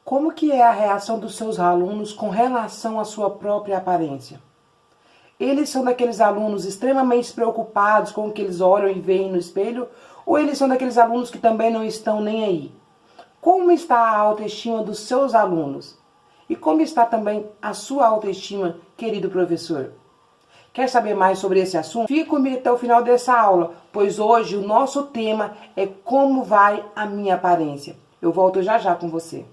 Como que é a reação dos seus alunos com relação à sua própria aparência? Eles são daqueles alunos extremamente preocupados com o que eles olham e veem no espelho? Ou eles são daqueles alunos que também não estão nem aí? Como está a autoestima dos seus alunos? E como está também a sua autoestima, querido professor? Quer saber mais sobre esse assunto? Fique comigo até o final dessa aula, pois hoje o nosso tema é como vai a minha aparência. Eu volto já já com você.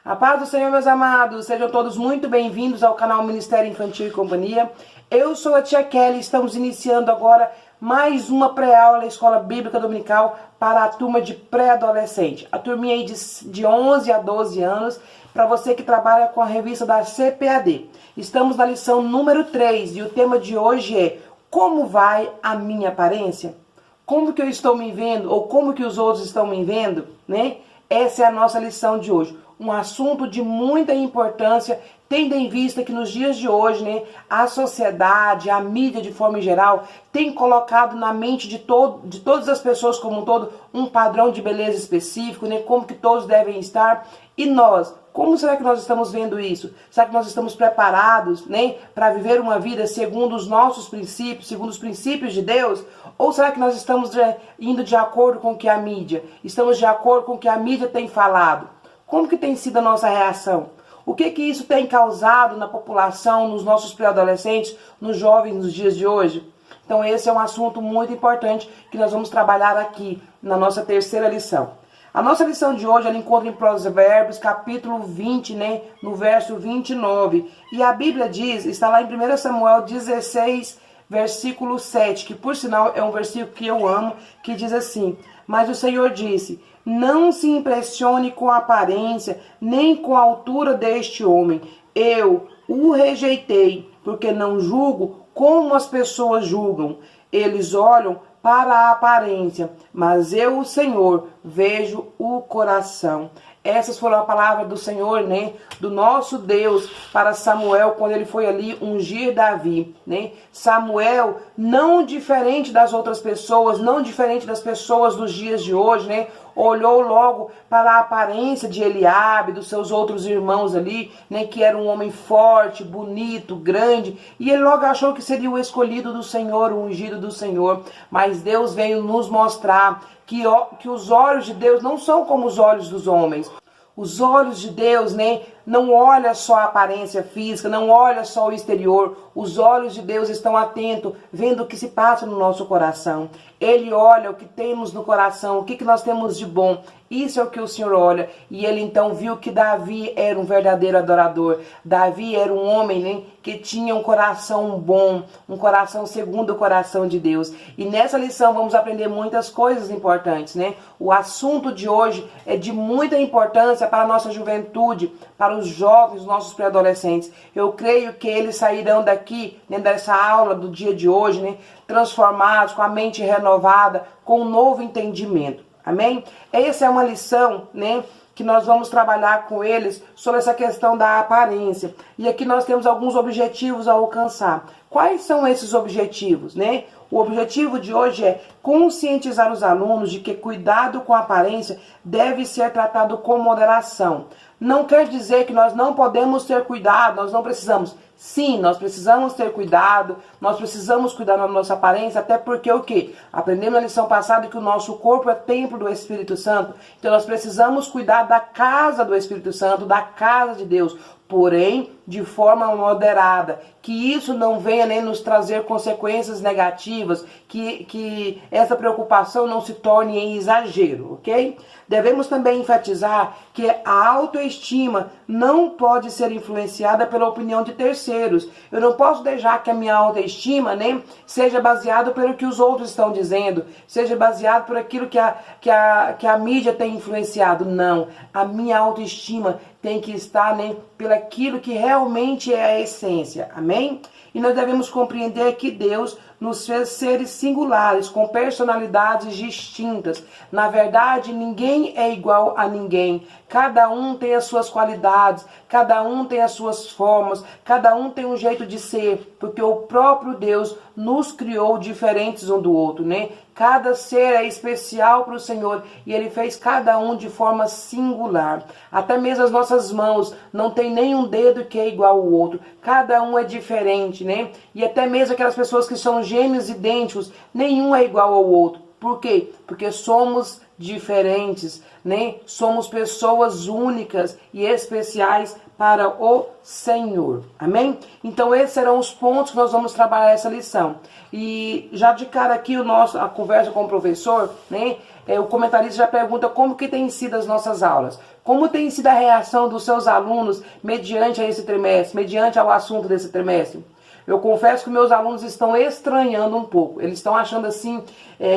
A paz do Senhor, meus amados, sejam todos muito bem-vindos ao canal Ministério Infantil e Companhia. Eu sou a tia Kelly e estamos iniciando agora mais uma pré-aula da Escola Bíblica Dominical para a turma de pré-adolescente. A turminha aí de 11 a 12 anos, para você que trabalha com a revista da CPAD. Estamos na lição número 3 e o tema de hoje é: como vai a minha aparência? Como que eu estou me vendo ou como que os outros estão me vendo, né? Essa é a nossa lição de hoje. Um assunto de muita importância, tendo em vista que nos dias de hoje, né, a sociedade, a mídia de forma geral, tem colocado na mente de todas as pessoas como um todo, um padrão de beleza específico, né, como que todos devem estar. E nós, como será que nós estamos vendo isso? Será que nós estamos preparados, né, para viver uma vida segundo os nossos princípios, segundo os princípios de Deus? Ou será que nós estamos indo de acordo com o que a mídia, estamos de acordo com o que a mídia tem falado? Como que tem sido a nossa reação? O que isso tem causado na população, nos nossos pré-adolescentes, nos jovens nos dias de hoje? Então esse é um assunto muito importante que nós vamos trabalhar aqui na nossa terceira lição. A nossa lição de hoje, ela encontra em Provérbios, capítulo 20, né, no verso 29. E a Bíblia diz, está lá em 1 Samuel 16, versículo 7, que por sinal é um versículo que eu amo, que diz assim: mas o Senhor disse: não se impressione com a aparência, nem com a altura deste homem. Eu o rejeitei, porque não julgo como as pessoas julgam. Eles olham para a aparência, mas eu, o Senhor, vejo o coração. Essas foram a palavra do Senhor, né, do nosso Deus para Samuel, quando ele foi ali ungir Davi, né? Samuel, não diferente das outras pessoas, não diferente das pessoas dos dias de hoje, né, olhou logo para a aparência de Eliabe, dos seus outros irmãos ali, né, que era um homem forte, bonito, grande, e ele logo achou que seria o escolhido do Senhor, o ungido do Senhor. Mas Deus veio nos mostrar que os olhos de Deus não são como os olhos dos homens. Os olhos de Deus, né, não olha só a aparência física, não olha só o exterior. Os olhos de Deus estão atentos, vendo o que se passa no nosso coração. Ele olha o que temos no coração, o que nós temos de bom. Isso é o que o Senhor olha. E ele então viu que Davi era um verdadeiro adorador. Davi era um homem, né, que tinha um coração bom, um coração segundo o coração de Deus. E nessa lição vamos aprender muitas coisas importantes, né? O assunto de hoje é de muita importância para a nossa juventude, para os jovens, nossos pré-adolescentes. Eu creio que eles sairão daqui, né, dessa aula do dia de hoje, né, transformados, com a mente renovada, com um novo entendimento. Amém? Essa é uma lição, né, que nós vamos trabalhar com eles sobre essa questão da aparência. E aqui nós temos alguns objetivos a alcançar. Quais são esses objetivos, né? O objetivo de hoje é conscientizar os alunos de que cuidado com a aparência deve ser tratado com moderação. Não quer dizer que nós não podemos ter cuidado, nós não precisamos. Sim, nós precisamos ter cuidado, nós precisamos cuidar da nossa aparência, até porque o quê? Aprendemos na lição passada que o nosso corpo é templo do Espírito Santo. Então nós precisamos cuidar da casa do Espírito Santo, da casa de Deus, porém de forma moderada. Que isso não venha nem nos trazer consequências negativas, que essa preocupação não se torne em exagero, ok? Devemos também enfatizar que a autoestima não pode ser influenciada pela opinião de terceiros. Eu não posso deixar que a minha autoestima, né, seja baseada pelo que os outros estão dizendo, seja baseado por aquilo que a mídia tem influenciado. Não, a minha autoestima tem que estar, né, pelaquilo que realmente é a essência, amém? E nós devemos compreender que Deus nos fez seres singulares, com personalidades distintas. Na verdade, ninguém é igual a ninguém. Cada um tem as suas qualidades, cada um tem as suas formas, cada um tem um jeito de ser, porque o próprio Deus nos criou diferentes um do outro, né? Cada ser é especial para o Senhor e Ele fez cada um de forma singular. Até mesmo as nossas mãos, não tem nenhum dedo que é igual ao outro. Cada um é diferente, né? E até mesmo aquelas pessoas que são gêmeos idênticos, nenhum é igual ao outro. Por quê? Porque somos diferentes, né? Somos pessoas únicas e especiais para o Senhor. Amém? Então esses serão os pontos que nós vamos trabalhar essa lição. E já de cara aqui a conversa com o professor, né? O comentarista já pergunta como que tem sido as nossas aulas. Como tem sido a reação dos seus alunos mediante a esse trimestre, mediante ao assunto desse trimestre? Eu confesso que meus alunos estão estranhando um pouco. Eles estão achando assim,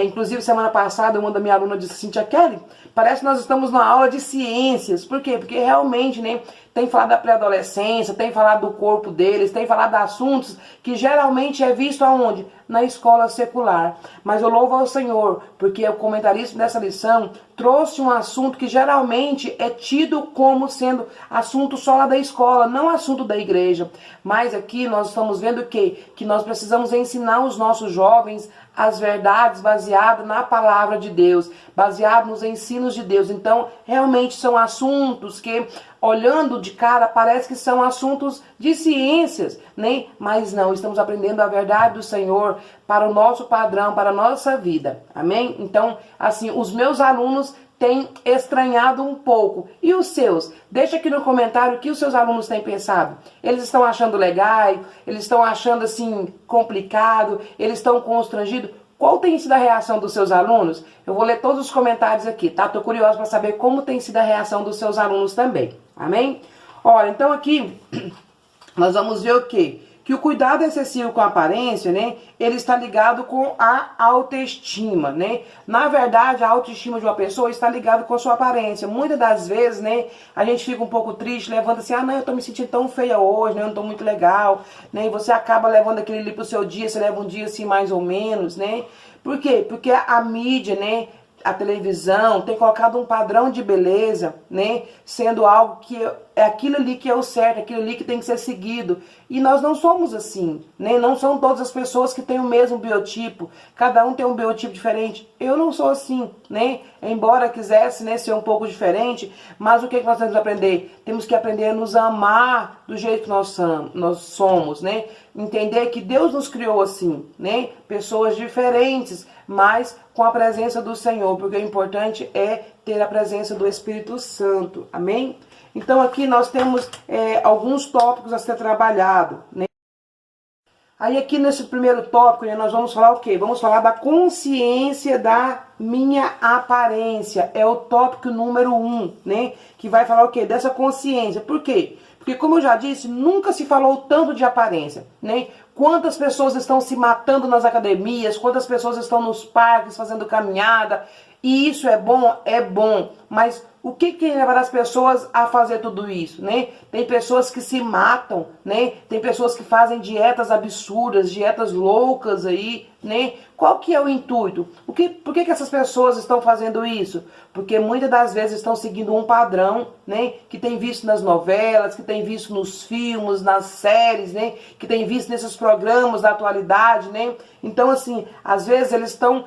inclusive semana passada uma da minha aluna disse assim, tia Kelly, parece que nós estamos numa aula de ciências. Por quê? Porque realmente, né, tem falado da pré-adolescência, tem falado do corpo deles, tem falado de assuntos que geralmente é visto aonde? Na escola secular. Mas eu louvo ao Senhor, porque o comentarista dessa lição trouxe um assunto que geralmente é tido como sendo assunto só lá da escola, não assunto da igreja. Mas aqui nós estamos vendo o quê? Que nós precisamos ensinar os nossos jovens as verdades baseadas na palavra de Deus, baseado nos ensinos de Deus. Então, realmente são assuntos que, olhando de cara, parece que são assuntos de ciências, né? Mas não, estamos aprendendo a verdade do Senhor para o nosso padrão, para a nossa vida. Amém? Então, assim, os meus alunos têm estranhado um pouco. E os seus? Deixa aqui no comentário o que os seus alunos têm pensado. Eles estão achando legal? Eles estão achando assim complicado? Eles estão constrangidos? Qual tem sido a reação dos seus alunos? Eu vou ler todos os comentários aqui, tá? Tô curiosa para saber como tem sido a reação dos seus alunos também. Amém? Olha, então aqui nós vamos ver o quê? Que o cuidado excessivo com a aparência, né, ele está ligado com a autoestima, né? Na verdade, a autoestima de uma pessoa está ligada com a sua aparência. Muitas das vezes, né, a gente fica um pouco triste, levanta assim, não, eu tô me sentindo tão feia hoje, né, eu não tô muito legal, né? E você acaba levando aquele ali pro seu dia, você leva um dia assim mais ou menos, né? Por quê? Porque a mídia, né, a televisão tem colocado um padrão de beleza, né, sendo algo que é aquilo ali que é o certo, aquilo ali que tem que ser seguido. E nós não somos assim, né? Não são todas as pessoas que têm o mesmo biotipo. Cada um tem um biotipo diferente. Eu não sou assim, né? Embora quisesse, né, ser um pouco diferente, mas o que nós temos que aprender? Temos que aprender a nos amar do jeito que nós somos, né? Entender que Deus nos criou assim, né? Pessoas diferentes, mas com a presença do Senhor, porque o importante é ter a presença do Espírito Santo. Amém? Então aqui nós temos alguns tópicos a ser trabalhado, né? Aí aqui nesse primeiro tópico, né, nós vamos falar o quê? Vamos falar da consciência da minha aparência. É o tópico número 1, né? Que vai falar o quê? Dessa consciência. Por quê? Porque, como eu já disse, nunca se falou tanto de aparência, né? Quantas pessoas estão se matando nas academias, quantas pessoas estão nos parques fazendo caminhada. E isso é bom, mas o que leva as pessoas a fazer tudo isso, né? Tem pessoas que se matam, né? Tem pessoas que fazem dietas absurdas, dietas loucas aí, né? Qual que é o intuito? Por que essas pessoas estão fazendo isso? Porque muitas das vezes estão seguindo um padrão, né? Que tem visto nas novelas, que tem visto nos filmes, nas séries, né? Que tem visto nesses programas da atualidade, né? Então, assim, às vezes eles estão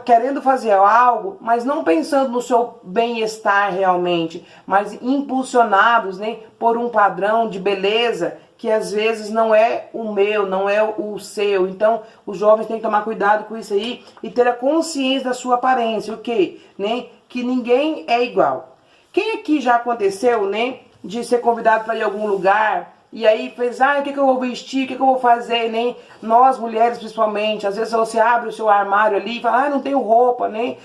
querendo fazer algo, mas não pensando no seu bem-estar realmente, mas impulsionados, né, por um padrão de beleza que às vezes não é o meu, não é o seu. Então, os jovens têm que tomar cuidado com isso aí e ter a consciência da sua aparência, o quê? Né? Que ninguém é igual. Quem aqui já aconteceu, né, de ser convidado para ir a algum lugar e aí fez, o que eu vou vestir, o que eu vou fazer, né? Nós, mulheres, principalmente, às vezes você abre o seu armário ali e fala, não tenho roupa, né?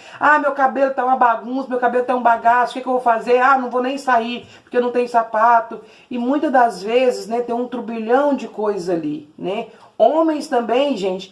Meu cabelo tá uma bagunça, meu cabelo tá um bagaço, o que eu vou fazer? Não vou nem sair, porque eu não tenho sapato. E muitas das vezes, né, tem um turbilhão de coisas ali, né? Homens também, gente,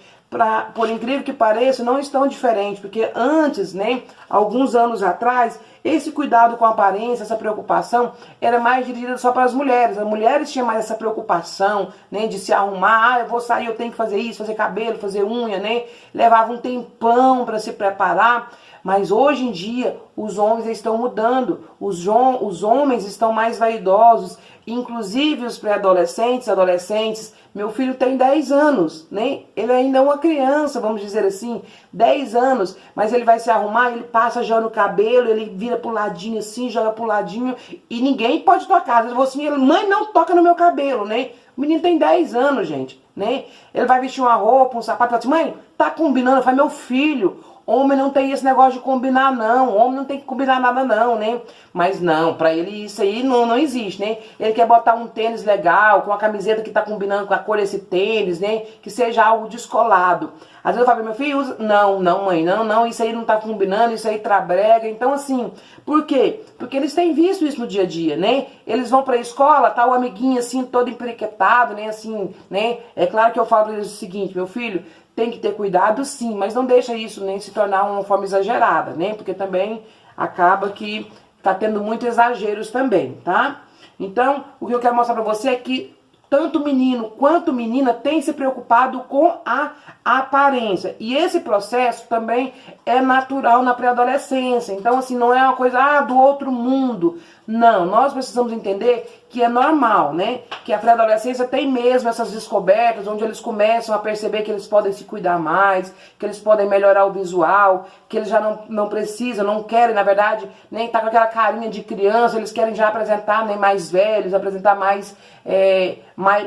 por incrível que pareça, não estão diferentes, porque antes, né, alguns anos atrás, esse cuidado com a aparência, essa preocupação, era mais dirigida só para as mulheres. As mulheres tinham mais essa preocupação, né, de se arrumar. Eu vou sair, eu tenho que fazer isso, fazer cabelo, fazer unha, né? Levava um tempão para se preparar. Mas hoje em dia, os homens estão mudando. Os homens estão mais vaidosos. Inclusive os pré-adolescentes, adolescentes. Meu filho tem 10 anos, né? Ele ainda é uma criança, vamos dizer assim, 10 anos, mas ele vai se arrumar, ele passa já no cabelo, ele vira pro ladinho assim, joga pro ladinho, e ninguém pode tocar. Eu vou assim, mãe, não toca no meu cabelo, né? O menino tem 10 anos, gente, né? Ele vai vestir uma roupa, um sapato, fala assim, mãe, tá combinando? Eu falo, meu filho, homem não tem esse negócio de combinar, não. Homem não tem que combinar nada, não, né? Mas não, pra ele isso aí não existe, né? Ele quer botar um tênis legal, com a camiseta que tá combinando com a cor desse tênis, né? Que seja algo descolado. Às vezes eu falo, meu filho, usa... Não, mãe, não, isso aí não tá combinando, isso aí trabrega. Então, assim, por quê? Porque eles têm visto isso no dia a dia, né? Eles vão pra escola, tá o amiguinho assim, todo emperiquetado, né? Assim, né? É claro que eu falo pra eles o seguinte, meu filho, tem que ter cuidado sim, mas não deixa isso nem se tornar uma forma exagerada, né? Porque também acaba que tá tendo muitos exageros também, tá? Então, o que eu quero mostrar pra você é que tanto menino quanto menina tem se preocupado com a aparência. E esse processo também é natural na pré-adolescência. Então, assim, não é uma coisa do outro mundo. Não, nós precisamos entender que é normal, né? Que a pré-adolescência tem mesmo essas descobertas, onde eles começam a perceber que eles podem se cuidar mais, que eles podem melhorar o visual, que eles já não precisam, não querem, na verdade, nem tá com aquela carinha de criança, eles querem já apresentar, né, mais velhos, apresentar mais,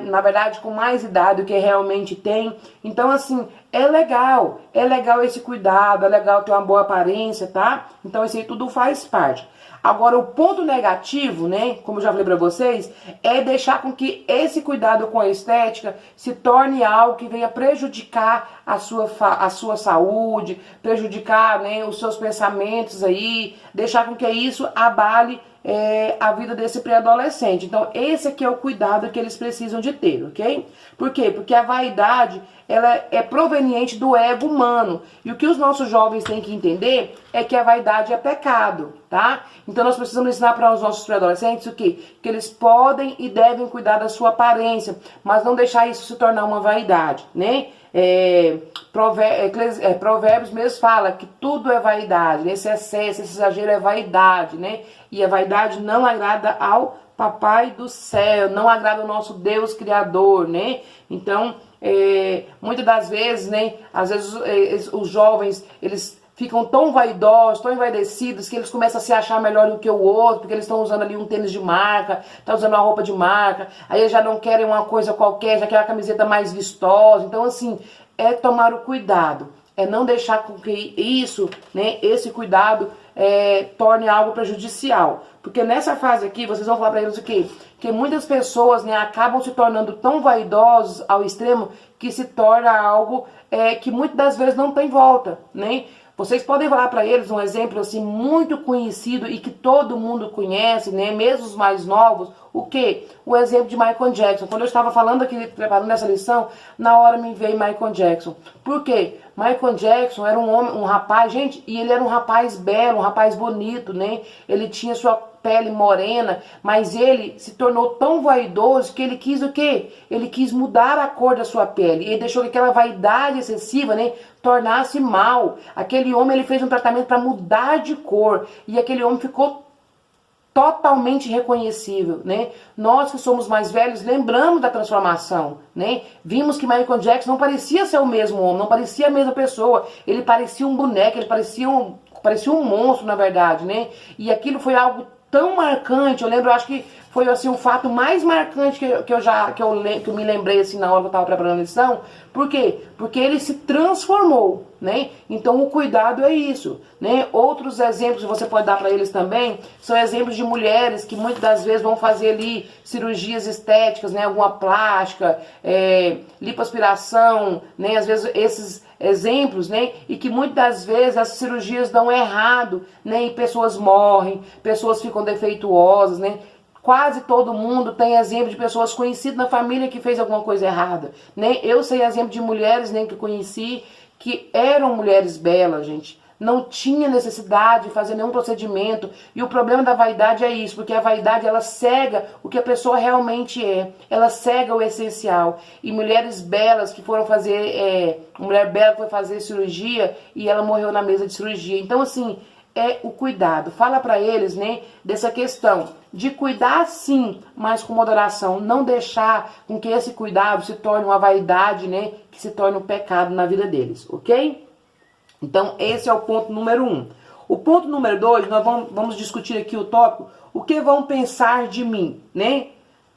na verdade, com mais idade do que realmente tem. Então, assim, é legal esse cuidado, é legal ter uma boa aparência, tá? Então, isso aí tudo faz parte. Agora, o ponto negativo, né, como eu já falei pra vocês, é deixar com que esse cuidado com a estética se torne algo que venha prejudicar a sua saúde, prejudicar, né, os seus pensamentos aí, deixar com que isso abale a vida desse pré-adolescente. Então, esse aqui é o cuidado que eles precisam de ter, ok? Por quê? Porque a vaidade, ela é proveniente do ego humano. E o que os nossos jovens têm que entender é que a vaidade é pecado, tá? Então, nós precisamos ensinar para os nossos pré-adolescentes o quê? Que eles podem e devem cuidar da sua aparência, mas não deixar isso se tornar uma vaidade, né? Provérbios mesmo fala que tudo é vaidade, esse excesso, esse exagero é vaidade, né? E a vaidade não agrada ao Papai do céu, não agrada ao nosso Deus Criador, né? Então, muitas das vezes, né? Às vezes os jovens, eles ficam tão vaidosos, tão envaidecidos, que eles começam a se achar melhor do que o outro, porque eles estão usando ali um tênis de marca, estão usando uma roupa de marca, aí eles já não querem uma coisa qualquer, já querem a camiseta mais vistosa. Então, assim, é tomar o cuidado, é não deixar com que isso, né, esse cuidado torne algo prejudicial. Porque nessa fase aqui, vocês vão falar para eles o quê? Que muitas pessoas, né, acabam se tornando tão vaidosos ao extremo que se torna algo que muitas das vezes não tem volta, né? Vocês podem falar para eles um exemplo assim muito conhecido e que todo mundo conhece, né? Mesmo os mais novos. O quê? O exemplo de Michael Jackson. Quando eu estava falando aqui, preparando essa lição, na hora me veio Michael Jackson. Por quê? Michael Jackson era um homem, um rapaz, gente, e ele era um rapaz belo, um rapaz bonito, né? Ele tinha sua pele morena, mas ele se tornou tão vaidoso que ele quis o quê? Ele quis mudar a cor da sua pele. Ele deixou que aquela vaidade excessiva, né, tornasse mal. Aquele homem, ele fez um tratamento para mudar de cor. E aquele homem ficou totalmente reconhecível, né? Nós que somos mais velhos lembramos da transformação, né? Vimos que Michael Jackson não parecia ser o mesmo homem, não parecia a mesma pessoa. Ele parecia um boneco, ele parecia um monstro, na verdade, né? E aquilo foi algo tão marcante. Eu lembro, eu acho que foi assim o fato mais marcante que eu me lembrei assim na hora que eu estava preparando a lição. Por quê? Porque ele se transformou, né? Então o cuidado é isso, né? Outros exemplos que você pode dar para eles também são exemplos de mulheres que muitas das vezes vão fazer ali cirurgias estéticas, né? Alguma plástica, lipoaspiração, né? Às vezes esses exemplos, né? E que muitas das vezes as cirurgias dão errado, né? E pessoas morrem, pessoas ficam defeituosas, né? Quase todo mundo tem exemplo de pessoas conhecidas na família que fez alguma coisa errada, né? Eu sei exemplo de mulheres, né, que eu conheci, que eram mulheres belas, gente. Não tinha necessidade de fazer nenhum procedimento. E o problema da vaidade é isso, porque a vaidade, ela cega o que a pessoa realmente é. Ela cega o essencial. E mulheres belas que foram fazer, mulher bela que foi fazer cirurgia e ela morreu na mesa de cirurgia. Então, assim, é o cuidado. Fala pra eles, né, dessa questão de cuidar sim, mas com moderação. Não deixar com que esse cuidado se torne uma vaidade, né, que se torne um pecado na vida deles, ok? Então, esse é o ponto número 1. O ponto número 2, nós vamos discutir aqui o tópico, o que vão pensar de mim, né?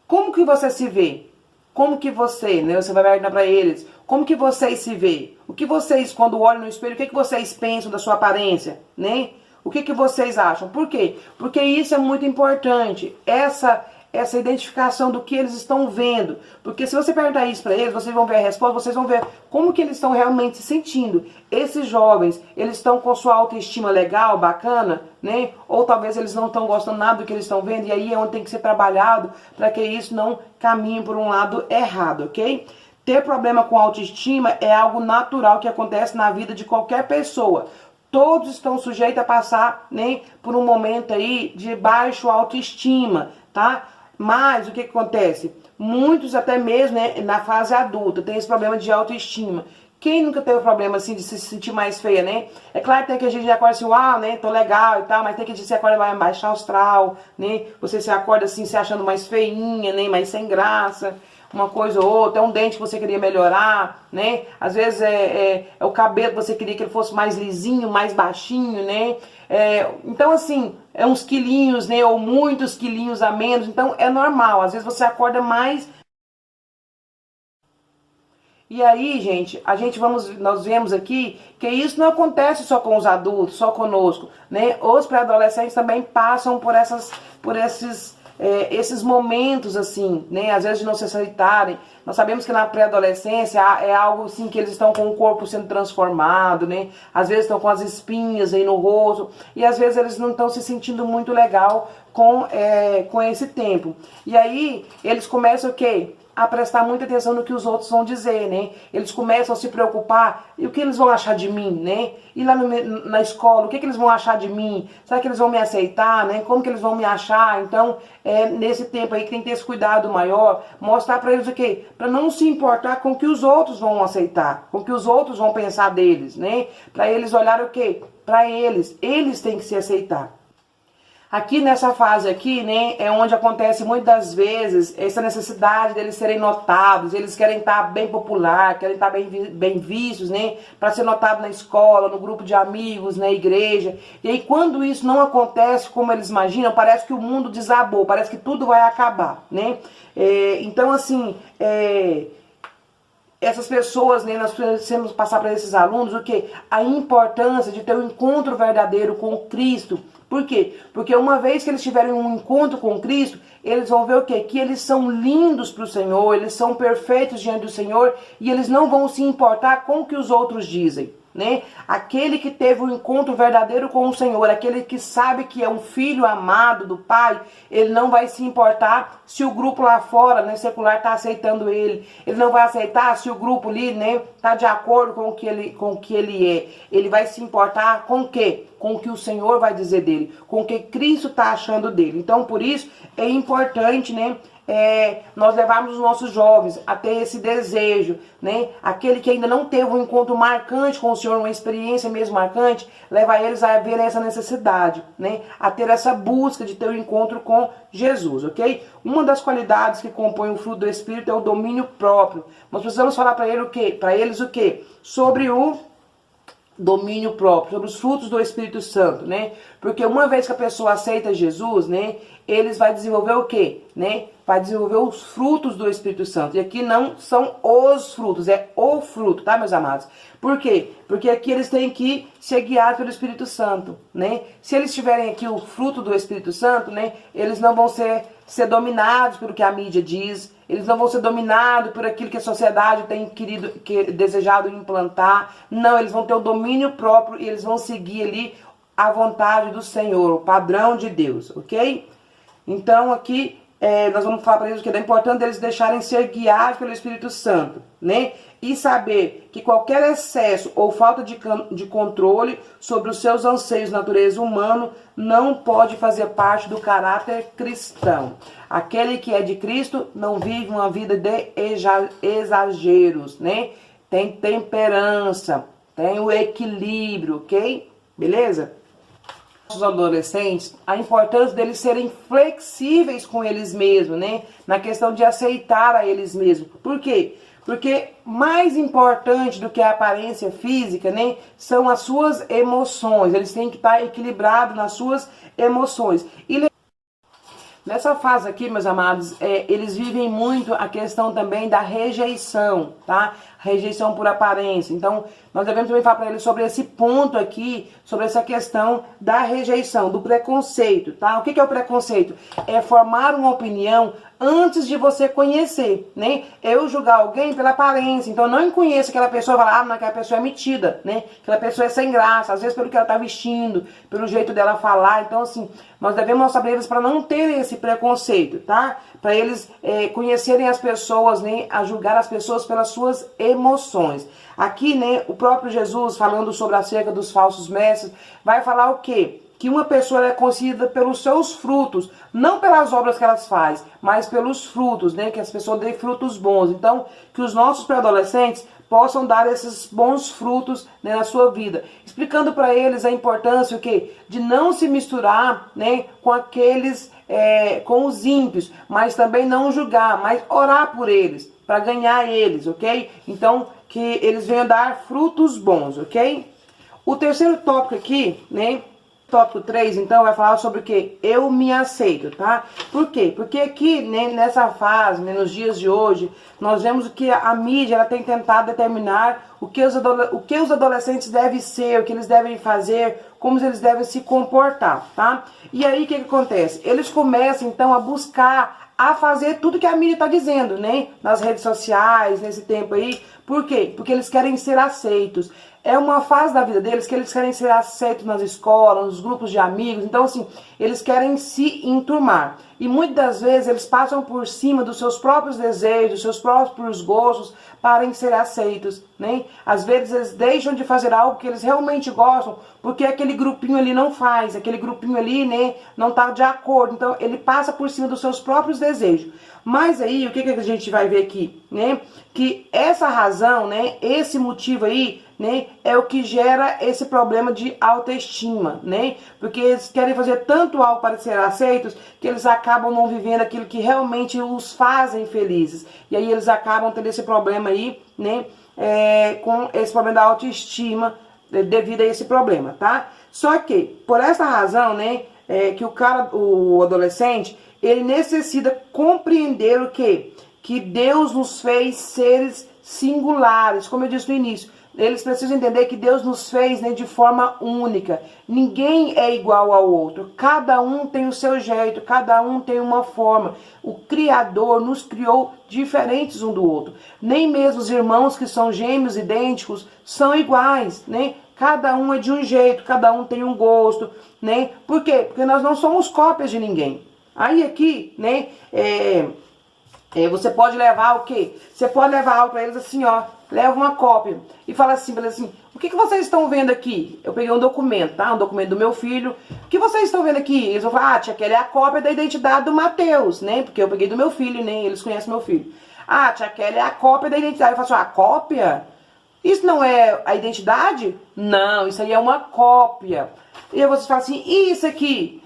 Como que você se vê? Como que você, né? Você vai perguntar para eles, como que vocês se vê? O que vocês, quando olham no espelho, o que vocês pensam da sua aparência, né? O que vocês acham? Por quê? Porque isso é muito importante. Essa identificação do que eles estão vendo. Porque se você perguntar isso para eles, vocês vão ver a resposta, vocês vão ver como que eles estão realmente se sentindo. Esses jovens, eles estão com sua autoestima legal, bacana, né? Ou talvez eles não estão gostando nada do que eles estão vendo, e aí é onde tem que ser trabalhado para que isso não caminhe por um lado errado, ok? Ter problema com autoestima é algo natural que acontece na vida de qualquer pessoa. Todos estão sujeitos a passar, né, por um momento aí de baixo autoestima, tá? Mas o que acontece? Muitos até mesmo, né, na fase adulta tem esse problema de autoestima. Quem nunca teve o problema assim de se sentir mais feia, né? É claro que tem que a gente acorda assim, uau, né, tô legal e tal, mas tem que a gente se acorda mais baixo astral, né? Você se acorda assim, se achando mais feinha, né, mais sem graça. Uma coisa ou outra, é um dente que você queria melhorar, né? Às vezes é o cabelo que você queria que ele fosse mais lisinho, mais baixinho, né? Então, assim, é uns quilinhos, né? Ou muitos quilinhos a menos. Então, é normal. Às vezes você acorda mais. E aí, gente, nós vemos aqui que isso não acontece só com os adultos, só conosco, né? Os pré-adolescentes também passam por esses momentos assim, né, às vezes de não se aceitarem. Nós sabemos que na pré-adolescência é algo assim que eles estão com o corpo sendo transformado, né, às vezes estão com as espinhas aí no rosto, e às vezes eles não estão se sentindo muito legal com esse tempo. E aí eles começam o quê? A prestar muita atenção no que os outros vão dizer, né? Eles começam a se preocupar, e o que eles vão achar de mim, né? E lá na escola, o que eles vão achar de mim? Será que eles vão me aceitar, né? Como que eles vão me achar? Então, nesse tempo aí que tem que ter esse cuidado maior, mostrar para eles o quê? Para não se importar com o que os outros vão aceitar, com o que os outros vão pensar deles, né? Para eles olharem o quê? Para eles têm que se aceitar. Aqui nessa fase aqui, né, é onde acontece muitas vezes essa necessidade deles serem notados, eles querem estar bem popular, querem estar bem vistos, né, para ser notado na escola, no grupo de amigos, na igreja. E aí quando isso não acontece como eles imaginam, parece que o mundo desabou, parece que tudo vai acabar, né. Então assim, essas pessoas, né, nós precisamos passar para esses alunos o que? A importância de ter um encontro verdadeiro com Cristo. Por quê? Porque uma vez que eles tiverem um encontro com Cristo, eles vão ver o quê? Que eles são lindos para o Senhor, eles são perfeitos diante do Senhor e eles não vão se importar com o que os outros dizem, né? Aquele que teve um encontro verdadeiro com o Senhor, aquele que sabe que é um filho amado do Pai, ele não vai se importar se o grupo lá fora, né, secular, está aceitando ele. Ele não vai aceitar se o grupo ali, né, está de acordo com o que ele é. Ele vai se importar com o quê? Com o que o Senhor vai dizer dele, com o que Cristo está achando dele. Então, por isso, é importante, né, nós levarmos os nossos jovens a ter esse desejo, né? Aquele que ainda não teve um encontro marcante com o Senhor, uma experiência mesmo marcante, levar eles a ver essa necessidade, né? A ter essa busca de ter um encontro com Jesus, ok? Uma das qualidades que compõe o fruto do Espírito é o domínio próprio. Nós precisamos falar para eles o quê? Sobre o domínio próprio, sobre os frutos do Espírito Santo, né? Porque uma vez que a pessoa aceita Jesus, né, eles vão desenvolver o quê? Né? Vai desenvolver os frutos do Espírito Santo. E aqui não são os frutos, é o fruto, tá, meus amados? Por quê? Porque aqui eles têm que ser guiados pelo Espírito Santo, né? Se eles tiverem aqui o fruto do Espírito Santo, né, eles não vão ser dominados pelo que a mídia diz, eles não vão ser dominados por aquilo que a sociedade tem desejado implantar. Não, eles vão ter o domínio próprio e eles vão seguir ali a vontade do Senhor, o padrão de Deus, ok? Então aqui nós vamos falar para eles que é importante eles deixarem ser guiados pelo Espírito Santo, né? E saber que qualquer excesso ou falta de controle sobre os seus anseios de natureza humana não pode fazer parte do caráter cristão. Aquele que é de Cristo não vive uma vida de exageros, né? Tem temperança, tem o equilíbrio, ok? Beleza? Os adolescentes, a importância deles serem flexíveis com eles mesmos, né? Na questão de aceitar a eles mesmos. Por quê? Porque mais importante do que a aparência física, né, são as suas emoções. Eles têm que estar equilibrados nas suas emoções. E nessa fase aqui, meus amados, eles vivem muito a questão também da rejeição, tá? Rejeição por aparência. Então, nós devemos também falar para eles sobre esse ponto aqui, sobre essa questão da rejeição, do preconceito, tá? O que é o preconceito? É formar uma opinião antes de você conhecer, né? Eu julgar alguém pela aparência. Então, eu não conheço aquela pessoa e falar, não, aquela pessoa é metida, né? Aquela pessoa é sem graça, às vezes pelo que ela tá vestindo, pelo jeito dela falar. Então, assim, nós devemos mostrar para eles para não terem esse preconceito, tá? Para eles conhecerem as pessoas, né? A julgar as pessoas pelas suas emoções. Aqui, né, o próprio Jesus, falando sobre acerca dos falsos mestres, vai falar o quê? Que uma pessoa é conhecida pelos seus frutos, não pelas obras que elas fazem, mas pelos frutos, né? Que as pessoas dêem frutos bons. Então, que os nossos pré-adolescentes possam dar esses bons frutos, né, na sua vida. Explicando para eles a importância o quê? De não se misturar, né, com aqueles, com os ímpios, mas também não julgar, mas orar por eles, para ganhar eles, ok? Então, que eles venham dar frutos bons, ok? O terceiro tópico aqui, né? Tópico 3, então, vai falar sobre o que? Eu me aceito, tá? Por quê? Porque aqui, né, nessa fase, né, nos dias de hoje, nós vemos que a mídia ela tem tentado determinar o que os adolescentes devem ser, o que eles devem fazer, como eles devem se comportar, tá? E aí, o que acontece? Eles começam, então, a buscar, a fazer tudo que a mídia está dizendo, né? Nas redes sociais, nesse tempo aí. Por quê? Porque eles querem ser aceitos. É uma fase da vida deles que eles querem ser aceitos nas escolas, nos grupos de amigos. Então, assim, eles querem se enturmar. E muitas das vezes eles passam por cima dos seus próprios desejos, dos seus próprios gostos, para ser aceitos, né? Às vezes eles deixam de fazer algo que eles realmente gostam, porque aquele grupinho ali não faz, aquele grupinho ali, né, não está de acordo. Então, ele passa por cima dos seus próprios desejos. Mas aí, o que a gente vai ver aqui, né? Que essa razão, né, esse motivo aí, né, é o que gera esse problema de autoestima, né? Porque eles querem fazer tanto algo para ser aceitos que eles acabam não vivendo aquilo que realmente os fazem felizes. E aí eles acabam tendo esse problema aí, né, com esse problema da autoestima devido a esse problema, tá? Só que, por essa razão, né, que o adolescente, ele necessita compreender o quê? Que Deus nos fez seres singulares, como eu disse no início. Eles precisam entender que Deus nos fez, né, de forma única. Ninguém é igual ao outro. Cada um tem o seu jeito, cada um tem uma forma. O Criador nos criou diferentes um do outro. Nem mesmo os irmãos que são gêmeos idênticos são iguais, né? Cada um é de um jeito, cada um tem um gosto, né? Por quê? Porque nós não somos cópias de ninguém. Aí aqui, né, você pode levar o quê? Você pode levar algo para eles assim, ó, leva uma cópia e fala assim, o que vocês estão vendo aqui? Eu peguei um documento, tá? Um documento do meu filho. O que vocês estão vendo aqui? Eles vão falar, tia Kelly, é a cópia da identidade do Mateus, né? Porque eu peguei do meu filho, né? Eles conhecem meu filho. Tia Kelly, é a cópia da identidade. Eu falo assim, a cópia? Isso não é a identidade? Não, isso aí é uma cópia. E aí vocês falam assim, e isso aqui?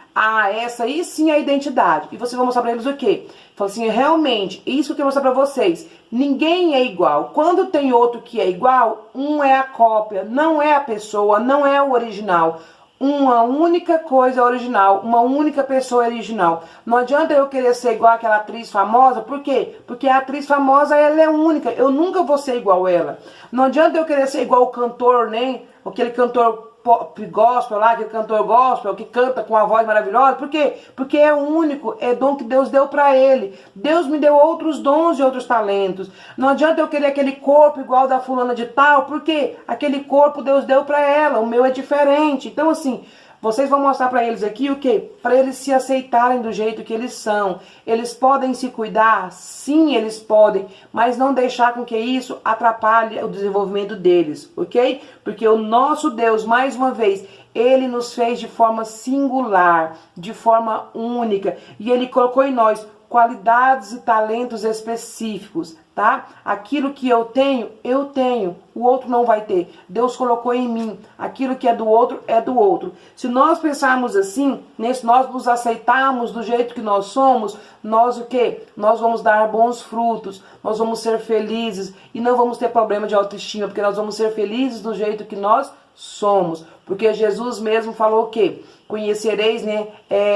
Essa aí sim é a identidade. E vocês vão mostrar pra eles o quê? Fala assim, realmente, isso que eu quero mostrar pra vocês. Ninguém é igual. Quando tem outro que é igual, um é a cópia, não é a pessoa, não é o original. Uma única coisa é original, uma única pessoa é original. Não adianta eu querer ser igual àquela atriz famosa, por quê? Porque a atriz famosa, ela é única, eu nunca vou ser igual a ela. Não adianta eu querer ser igual o cantor, né? Aquele cantor pop gospel lá, aquele cantor gospel que canta com a voz maravilhosa. Por quê? Porque é único, é dom que Deus deu para ele. Deus me deu outros dons e outros talentos. Não adianta eu querer aquele corpo igual da fulana de tal, porque aquele corpo Deus deu para ela, o meu é diferente. Então assim, Vocês vão mostrar para eles aqui o quê? Para eles se aceitarem do jeito que eles são. Eles podem se cuidar? Sim, eles podem, mas não deixar com que isso atrapalhe o desenvolvimento deles, ok? Porque o nosso Deus, mais uma vez, Ele nos fez de forma singular, de forma única, e Ele colocou em nós qualidades e talentos específicos, tá? Aquilo que eu tenho, o outro não vai ter. Deus colocou em mim, aquilo que é do outro, é do outro. Se nós pensarmos assim, se nós nos aceitarmos do jeito que nós somos, nós o quê? Nós vamos dar bons frutos, nós vamos ser felizes e não vamos ter problema de autoestima, porque nós vamos ser felizes do jeito que nós somos. Porque Jesus mesmo falou o quê? Conhecereis,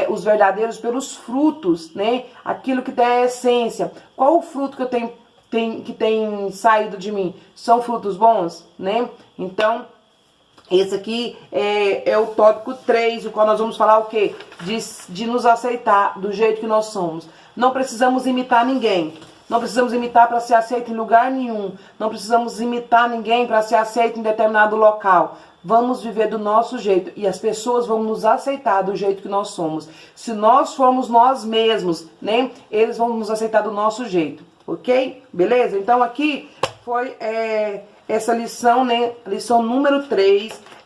os verdadeiros pelos frutos, aquilo que tem a essência. Qual o fruto que eu tenho que tem saído de mim? São frutos bons, Então, esse aqui é o tópico 3, o qual nós vamos falar o quê? De nos aceitar do jeito que nós somos. Não precisamos imitar ninguém. Não precisamos imitar para ser aceito em lugar nenhum. Não precisamos imitar ninguém para ser aceito em determinado local. Vamos viver do nosso jeito e as pessoas vão nos aceitar do jeito que nós somos. Se nós formos nós mesmos, eles vão nos aceitar do nosso jeito, ok? Beleza? Então aqui foi essa lição, lição número 3.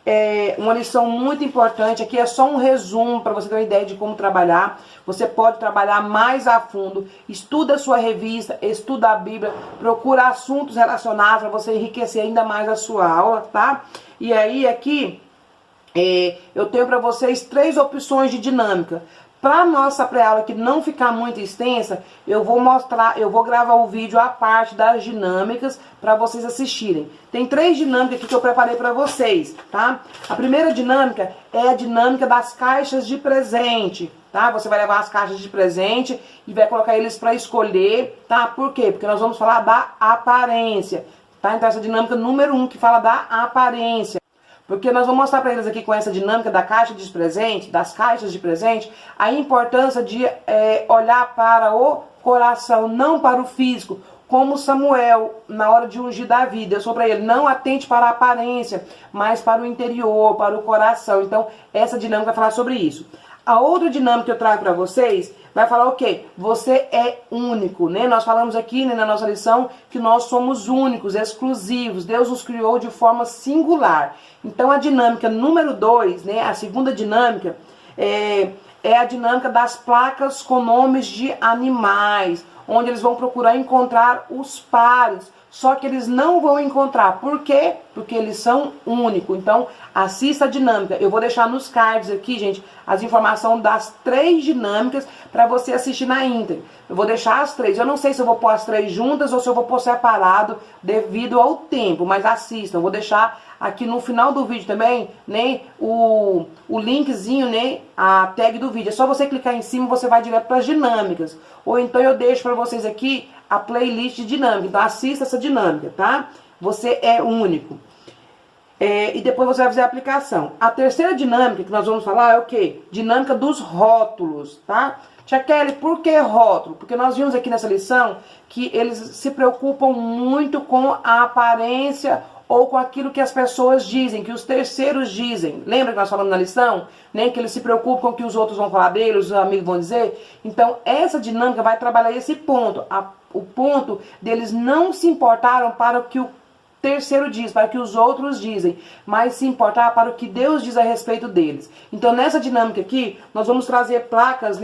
Uma lição muito importante. Aqui é só um resumo para você ter uma ideia de como trabalhar. Você pode trabalhar mais a fundo. Estuda a sua revista, estuda a Bíblia, procura assuntos relacionados para você enriquecer ainda mais a sua aula, tá? E aí aqui eu tenho para vocês 3 opções de dinâmica. Para nossa pré-aula que não ficar muito extensa, eu vou gravar o vídeo à parte das dinâmicas para vocês assistirem. Tem 3 dinâmicas aqui que eu preparei para vocês, tá? A primeira dinâmica é a dinâmica das caixas de presente, tá? Você vai levar as caixas de presente e vai colocar eles para escolher, tá? Por quê? Porque nós vamos falar da aparência, tá? Então essa dinâmica número 1 que fala da aparência. Porque nós vamos mostrar para eles aqui com essa dinâmica da caixa de presente, das caixas de presente, a importância de olhar para o coração, não para o físico. Como Samuel, na hora de ungir Davi, Deus falou para ele, não atente para a aparência, mas para o interior, para o coração. Então, essa dinâmica vai falar sobre isso. A outra dinâmica que eu trago para vocês vai falar o quê? Você é único, Nós falamos aqui na nossa lição que nós somos únicos, exclusivos. Deus nos criou de forma singular. Então a dinâmica número 2, a segunda dinâmica, é a dinâmica das placas com nomes de animais, onde eles vão procurar encontrar os pares. Só que eles não vão encontrar. Por quê? Porque eles são únicos. Então, assista a dinâmica. Eu vou deixar nos cards aqui, gente, as informações das 3 dinâmicas para você assistir na íntegra. Eu vou deixar as 3. Eu não sei se eu vou pôr as 3 juntas ou se eu vou pôr separado devido ao tempo, mas assistam. Eu vou deixar aqui no final do vídeo também, o linkzinho, a tag do vídeo. É só você clicar em cima e você vai direto para as dinâmicas. Ou então eu deixo para vocês aqui a playlist de dinâmica. Então assista essa dinâmica, tá? Você é único. E depois você vai fazer a aplicação. A terceira dinâmica que nós vamos falar é o quê? Dinâmica dos rótulos, tá? Tia Kelly, por que rótulo? Porque nós vimos aqui nessa lição que eles se preocupam muito com a aparência ou com aquilo que as pessoas dizem, que os terceiros dizem. Lembra que nós falamos na lição? Que eles se preocupam com o que os outros vão falar deles, os amigos vão dizer? Então, essa dinâmica vai trabalhar esse ponto. O ponto deles não se importaram para o que o terceiro diz, para o que os outros dizem, mas se importar para o que Deus diz a respeito deles. Então, nessa dinâmica aqui, nós vamos trazer placas,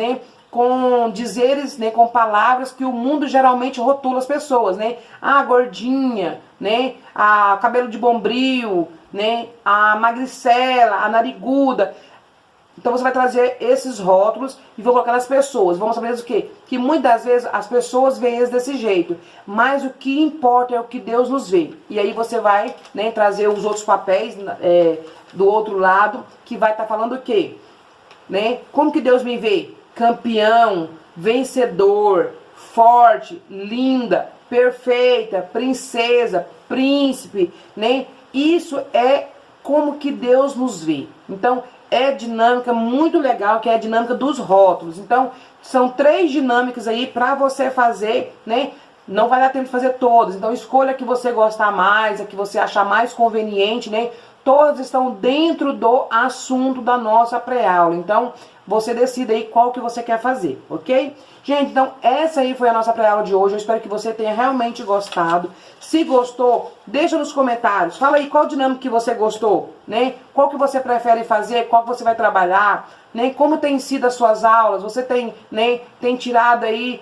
com dizeres, com palavras que o mundo geralmente rotula as pessoas, a gordinha, a cabelo de bombril, a magricela, a nariguda. Então você vai trazer esses rótulos e vou colocar nas pessoas. Vamos saber o quê? Que muitas vezes as pessoas veem eles desse jeito, mas o que importa é o que Deus nos vê. E aí você vai trazer os outros papéis do outro lado, que vai estar falando o quê? Como que Deus me vê? Campeão, vencedor, forte, linda, perfeita, princesa, príncipe, Isso é como que Deus nos vê. Então, é dinâmica muito legal, que é a dinâmica dos rótulos. Então, são 3 dinâmicas aí para você fazer, Não vai dar tempo de fazer todas. Então, escolha a que você gostar mais, a que você achar mais conveniente, todas estão dentro do assunto da nossa pré-aula. Então, você decide aí qual que você quer fazer, ok? Gente, então essa aí foi a nossa pré-aula de hoje. Eu espero que você tenha realmente gostado. Se gostou, deixa nos comentários. Fala aí qual dinâmica que você gostou, né? Qual que você prefere fazer, qual que você vai trabalhar, né? Como tem sido as suas aulas, você tem, né, tem tirado aí,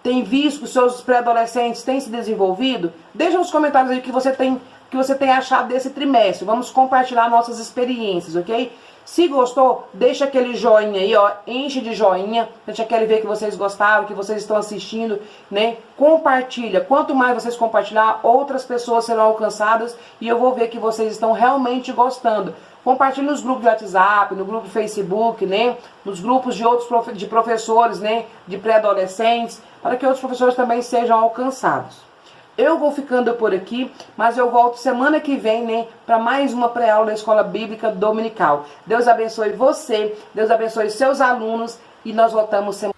tem visto que os seus pré-adolescentes têm se desenvolvido? Deixa nos comentários aí o que você tem achado desse trimestre. Vamos compartilhar nossas experiências, ok? Se gostou, deixa aquele joinha aí, ó, enche de joinha, a gente quer ver que vocês gostaram, que vocês estão assistindo, né? Compartilha, quanto mais vocês compartilhar, outras pessoas serão alcançadas e eu vou ver que vocês estão realmente gostando. Compartilhe nos grupos de WhatsApp, no grupo do Facebook, né? Nos grupos de outros de professores, né? De pré-adolescentes, para que outros professores também sejam alcançados. Eu vou ficando por aqui, mas eu volto semana que vem, né, para mais uma pré-aula da Escola Bíblica Dominical. Deus abençoe você, Deus abençoe seus alunos e nós voltamos semana